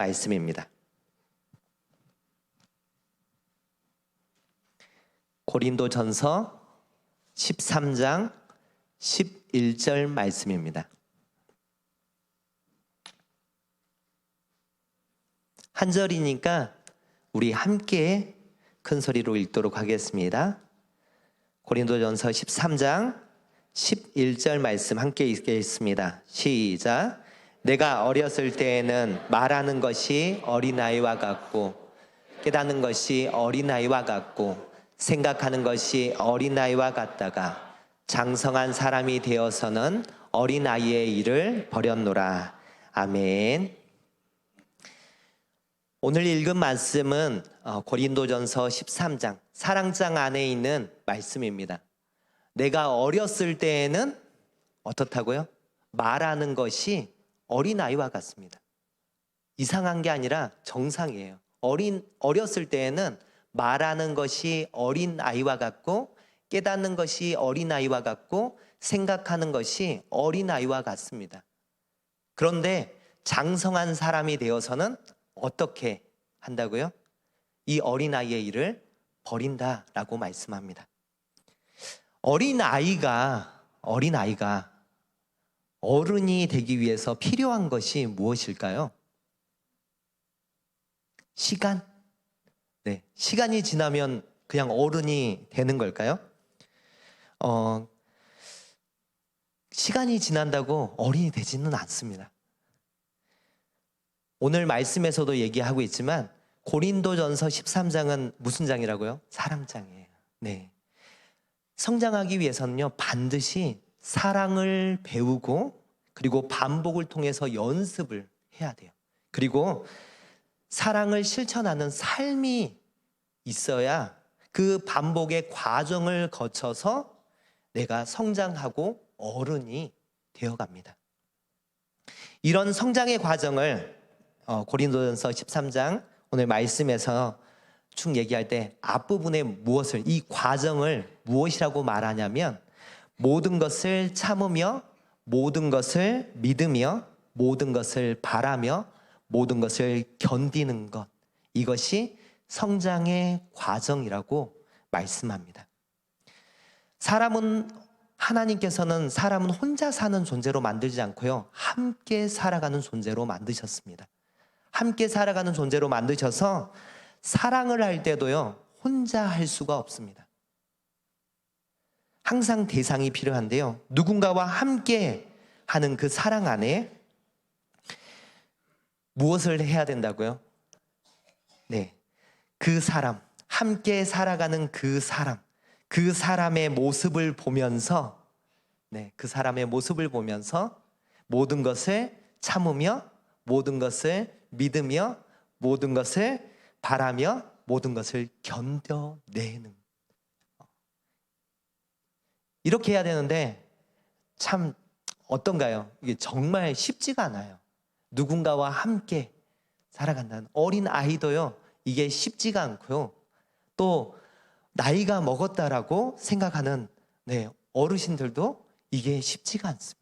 말씀입니다. 고린도전서 13장 11절 말씀입니다. 한 절이니까 우리 함께 큰 소리로 읽도록 하겠습니다. 고린도전서 13장 11절 말씀 함께 읽겠습니다. 시작. 내가 어렸을 때에는 말하는 것이 어린아이와 같고 깨닫는 것이 어린아이와 같고 생각하는 것이 어린아이와 같다가 장성한 사람이 되어서는 어린아이의 일을 버렸노라. 아멘. 오늘 읽은 말씀은 고린도전서 13장 사랑장 안에 있는 말씀입니다. 내가 어렸을 때에는 어떻다고요? 말하는 것이 어린아이와 같습니다. 이상한 게 아니라 정상이에요. 어렸을 때에는 말하는 것이 어린아이와 같고 깨닫는 것이 어린아이와 같고 생각하는 것이 어린아이와 같습니다. 그런데 장성한 사람이 되어서는 어떻게 한다고요? 이 어린아이의 일을 버린다라고 말씀합니다. 어린아이가 어른이 되기 위해서 필요한 것이 무엇일까요? 시간? 네, 시간이 지나면 그냥 어른이 되는 걸까요? 시간이 지난다고 어린이 되지는 않습니다. 오늘 말씀에서도 얘기하고 있지만 고린도전서 13장은 무슨 장이라고요? 사랑장이에요. 네. 성장하기 위해서는요, 반드시 사랑을 배우고 그리고 반복을 통해서 연습을 해야 돼요. 그리고 사랑을 실천하는 삶이 있어야 그 반복의 과정을 거쳐서 내가 성장하고 어른이 되어갑니다. 이런 성장의 과정을 고린도전서 13장 오늘 말씀에서 쭉 얘기할 때 앞부분에 이 과정을 무엇이라고 말하냐면 모든 것을 참으며 모든 것을 믿으며 모든 것을 바라며 모든 것을 견디는 것, 이것이 성장의 과정이라고 말씀합니다. 하나님께서는 사람은 혼자 사는 존재로 만들지 않고요, 함께 살아가는 존재로 만드셨습니다. 함께 살아가는 존재로 만드셔서 사랑을 할 때도요, 혼자 할 수가 없습니다. 항상 대상이 필요한데요, 누군가와 함께 하는 그 사랑 안에 무엇을 해야 된다고요? 네, 그 사람, 함께 살아가는 그 사람의 모습을 보면서, 그 사람의 모습을 보면서 모든 것을 참으며 모든 것을 믿으며 모든 것을 바라며 모든 것을 견뎌내는, 이렇게 해야 되는데 참 어떤가요? 이게 정말 쉽지가 않아요. 누군가와 함께 살아간다는 어린 아이도요, 이게 쉽지가 않고요, 또 나이가 먹었다라고 생각하는 어르신들도 이게 쉽지가 않습니다.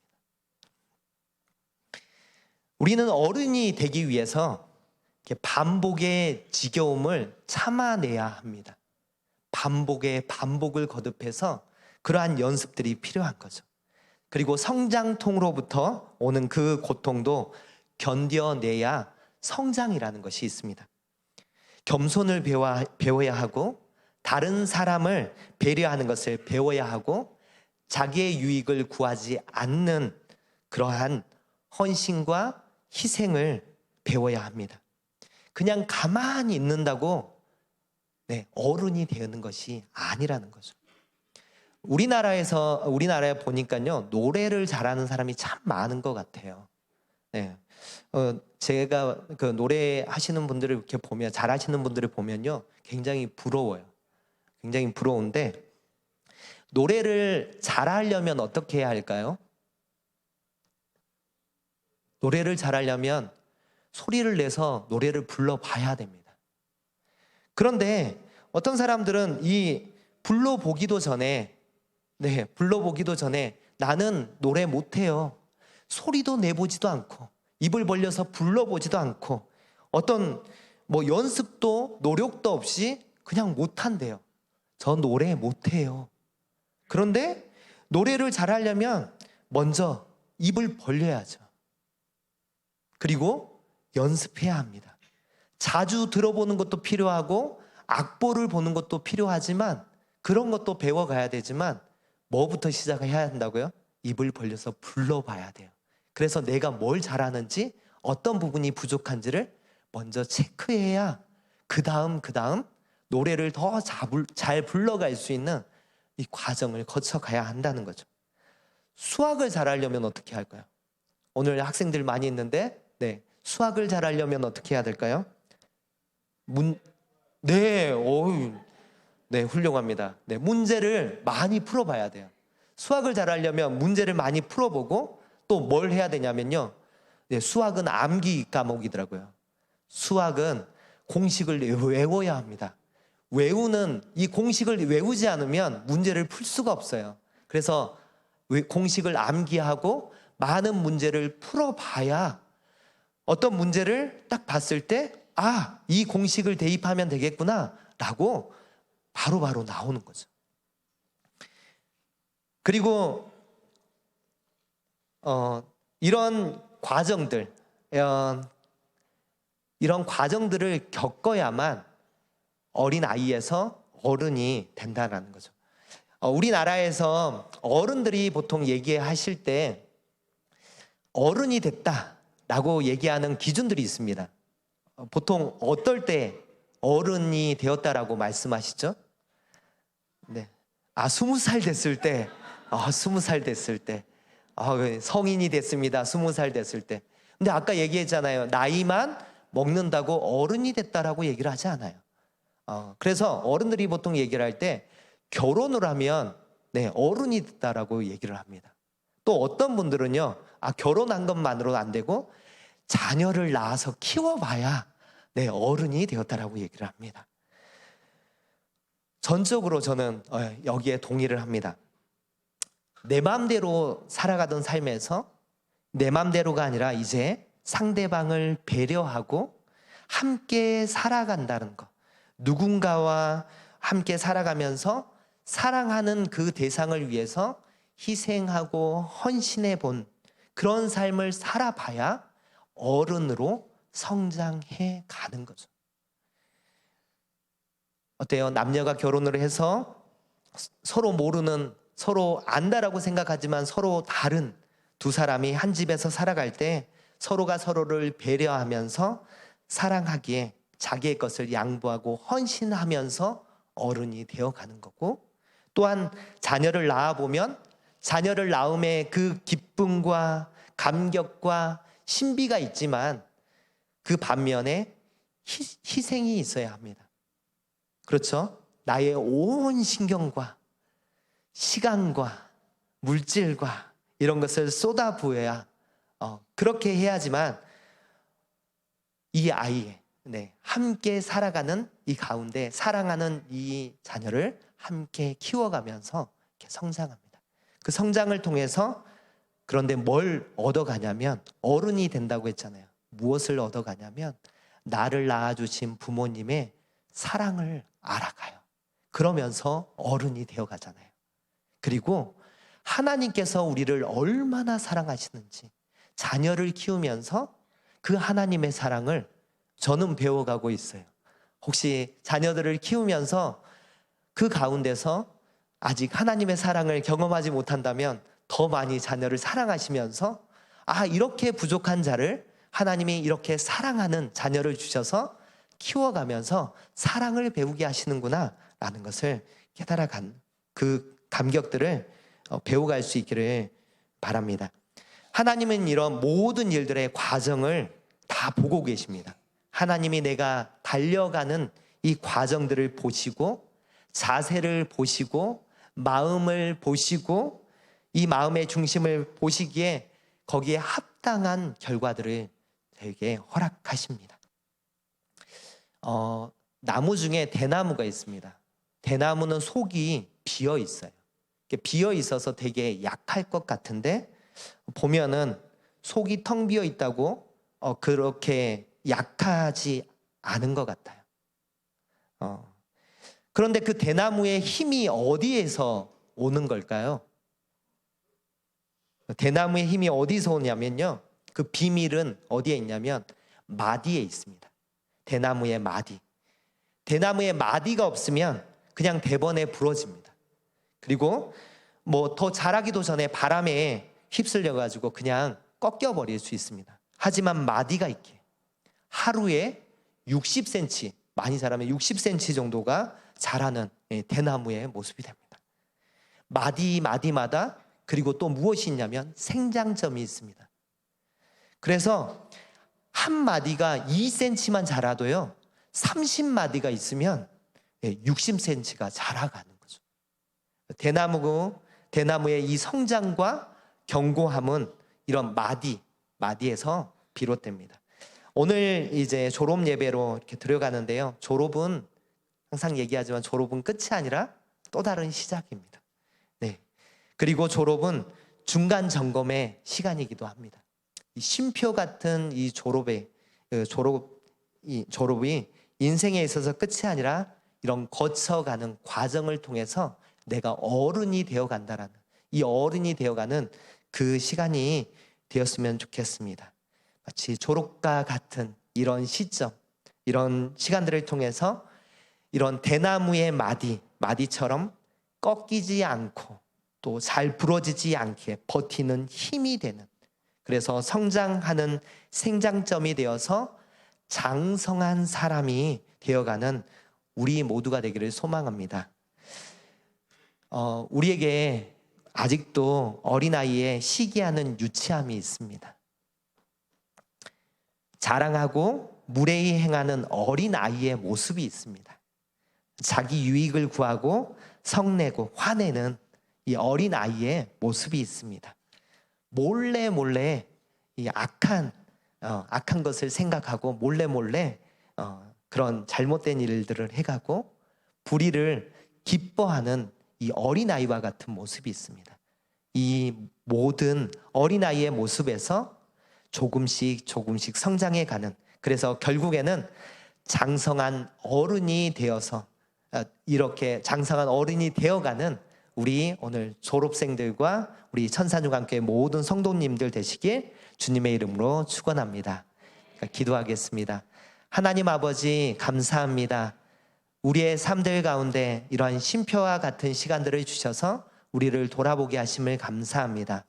우리는 어른이 되기 위해서 반복의 지겨움을 참아내야 합니다. 반복을 거듭해서 그러한 연습들이 필요한 거죠. 그리고 성장통으로부터 오는 그 고통도 견뎌내야 성장이라는 것이 있습니다. 겸손을 배워야 하고 다른 사람을 배려하는 것을 배워야 하고 자기의 유익을 구하지 않는 그러한 헌신과 희생을 배워야 합니다. 그냥 가만히 있는다고 어른이 되는 것이 아니라는 거죠. 우리나라에 보니까요, 노래를 잘하는 사람이 참 많은 것 같아요. 제가 그 노래 하시는 분들을 이렇게 보면, 잘하시는 분들을 보면요, 굉장히 부러워요. 굉장히 부러운데, 노래를 잘하려면 어떻게 해야 할까요? 노래를 잘하려면 소리를 내서 노래를 불러봐야 됩니다. 그런데 어떤 사람들은 불러보기도 전에 나는 노래 못해요, 소리도 내보지도 않고 입을 벌려서 불러보지도 않고 어떤 뭐 연습도 노력도 없이 그냥 못한대요. 저 노래 못해요. 그런데 노래를 잘하려면 먼저 입을 벌려야죠. 그리고 연습해야 합니다. 자주 들어보는 것도 필요하고 악보를 보는 것도 필요하지만 그런 것도 배워가야 되지만 뭐부터 시작해야 한다고요? 입을 벌려서 불러봐야 돼요. 그래서 내가 뭘 잘하는지 어떤 부분이 부족한지를 먼저 체크해야 그 다음 노래를 더 잘 불러갈 수 있는 이 과정을 거쳐가야 한다는 거죠. 수학을 잘하려면 어떻게 할까요? 오늘 학생들 많이 있는데 수학을 잘하려면 어떻게 해야 될까요? 네, 훌륭합니다. 문제를 많이 풀어봐야 돼요. 수학을 잘하려면 문제를 많이 풀어보고 또 뭘 해야 되냐면요. 수학은 암기 과목이더라고요. 수학은 공식을 외워야 합니다. 이 공식을 외우지 않으면 문제를 풀 수가 없어요. 그래서 공식을 암기하고 많은 문제를 풀어봐야 어떤 문제를 딱 봤을 때 이 공식을 대입하면 되겠구나 라고 바로바로 나오는 거죠. 그리고 이런 과정들을 겪어야만 어린 아이에서 어른이 된다는 거죠. 우리나라에서 어른들이 보통 얘기하실 때 어른이 됐다라고 얘기하는 기준들이 있습니다. 보통 어떨 때 어른이 되었다라고 말씀하시죠? 20살 됐을 때, 20살 됐을 때, 성인이 됐습니다. 20살 됐을 때. 근데 아까 얘기했잖아요. 나이만 먹는다고 어른이 됐다라고 얘기를 하지 않아요. 그래서 어른들이 보통 얘기를 할 때 결혼을 하면 어른이 됐다라고 얘기를 합니다. 또 어떤 분들은요, 결혼한 것만으로는 안 되고 자녀를 낳아서 키워봐야 어른이 되었다라고 얘기를 합니다. 전적으로 저는 여기에 동의를 합니다. 내 마음대로 살아가던 삶에서 내 마음대로가 아니라 이제 상대방을 배려하고 함께 살아간다는 것, 누군가와 함께 살아가면서 사랑하는 그 대상을 위해서 희생하고 헌신해 본 그런 삶을 살아봐야 어른으로 성장해 가는 거죠. 어때요? 남녀가 결혼을 해서 서로 모르는, 서로 안다라고 생각하지만 서로 다른 두 사람이 한 집에서 살아갈 때 서로가 서로를 배려하면서 사랑하기에 자기의 것을 양보하고 헌신하면서 어른이 되어가는 거고, 또한 자녀를 낳아보면 자녀를 낳음의 그 기쁨과 감격과 신비가 있지만 그 반면에 희생이 있어야 합니다. 그렇죠? 나의 온 신경과 시간과 물질과 이런 것을 쏟아부어야 그렇게 해야지만 이 아이의 함께 살아가는 이 가운데 사랑하는 이 자녀를 함께 키워가면서 이렇게 성장합니다. 그 성장을 통해서 그런데 뭘 얻어가냐면 어른이 된다고 했잖아요. 무엇을 얻어가냐면 나를 낳아주신 부모님의 사랑을 알아가요. 그러면서 어른이 되어가잖아요. 그리고 하나님께서 우리를 얼마나 사랑하시는지 자녀를 키우면서 그 하나님의 사랑을 저는 배워가고 있어요. 혹시 자녀들을 키우면서 그 가운데서 아직 하나님의 사랑을 경험하지 못한다면 더 많이 자녀를 사랑하시면서 이렇게 부족한 자를 하나님이 이렇게 사랑하는 자녀를 주셔서 키워가면서 사랑을 배우게 하시는구나 라는 것을 깨달아간 그 감격들을 배워갈 수 있기를 바랍니다. 하나님은 이런 모든 일들의 과정을 다 보고 계십니다. 하나님이 내가 달려가는 이 과정들을 보시고 자세를 보시고 마음을 보시고 이 마음의 중심을 보시기에 거기에 합당한 결과들을 저에게 허락하십니다. 나무 중에 대나무가 있습니다. 대나무는 속이 비어 있어요. 비어 있어서 되게 약할 것 같은데 보면은 속이 텅 비어 있다고 그렇게 약하지 않은 것 같아요. 그런데 그 대나무의 힘이 어디에서 오는 걸까요? 대나무의 힘이 어디서 오냐면요, 그 비밀은 어디에 있냐면 마디에 있습니다. 대나무의 마디. 대나무의 마디가 없으면 그냥 대번에 부러집니다. 그리고 뭐 더 자라기도 전에 바람에 휩쓸려 가지고 그냥 꺾여 버릴 수 있습니다. 하지만 마디가 있기에 하루에 60cm, 많이 자라면 60cm 정도가 자라는 대나무의 모습이 됩니다. 마디마다 그리고 또 무엇이 있냐면 생장점이 있습니다. 그래서 한 마디가 2cm만 자라도요, 30마디가 있으면 60cm가 자라가는 거죠. 대나무의 이 성장과 견고함은 이런 마디에서 비롯됩니다. 오늘 이제 졸업 예배로 이렇게 들어가는데요. 졸업은 항상 얘기하지만 졸업은 끝이 아니라 또 다른 시작입니다. 네. 그리고 졸업은 중간 점검의 시간이기도 합니다. 이 쉼표 같은 이 졸업이 인생에 있어서 끝이 아니라 이런 거쳐가는 과정을 통해서 내가 어른이 되어간다라는, 이 어른이 되어가는 그 시간이 되었으면 좋겠습니다. 마치 졸업과 같은 이런 시점, 이런 시간들을 통해서 이런 대나무의 마디처럼 꺾이지 않고 또 잘 부러지지 않게 버티는 힘이 되는, 그래서 성장하는 생장점이 되어서 장성한 사람이 되어가는 우리 모두가 되기를 소망합니다. 우리에게 아직도 어린아이의 시기하는 유치함이 있습니다. 자랑하고 무례히 행하는 어린아이의 모습이 있습니다. 자기 유익을 구하고 성내고 화내는 이 어린아이의 모습이 있습니다. 몰래 이 악한 것을 생각하고 몰래 그런 잘못된 일들을 해가고 불의를 기뻐하는 이 어린아이와 같은 모습이 있습니다. 이 모든 어린아이의 모습에서 조금씩 성장해가는, 그래서 결국에는 장성한 어른이 되어서 이렇게 장성한 어른이 되어가는 우리 오늘 졸업생들과 우리 천산중앙교회 모든 성도님들 되시길 주님의 이름으로 축원합니다. 기도하겠습니다. 하나님 아버지, 감사합니다. 우리의 삶들 가운데 이러한 쉼표와 같은 시간들을 주셔서 우리를 돌아보게 하심을 감사합니다.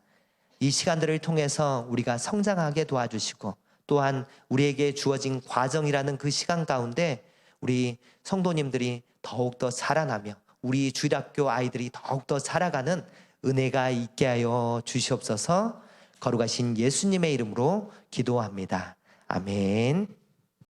이 시간들을 통해서 우리가 성장하게 도와주시고, 또한 우리에게 주어진 과정이라는 그 시간 가운데 우리 성도님들이 더욱더 자라나며 우리 주일학교 아이들이 더욱더 자라가는 은혜가 있게 하여 주시옵소서. 거룩하신 예수님의 이름으로 기도합니다. 아멘.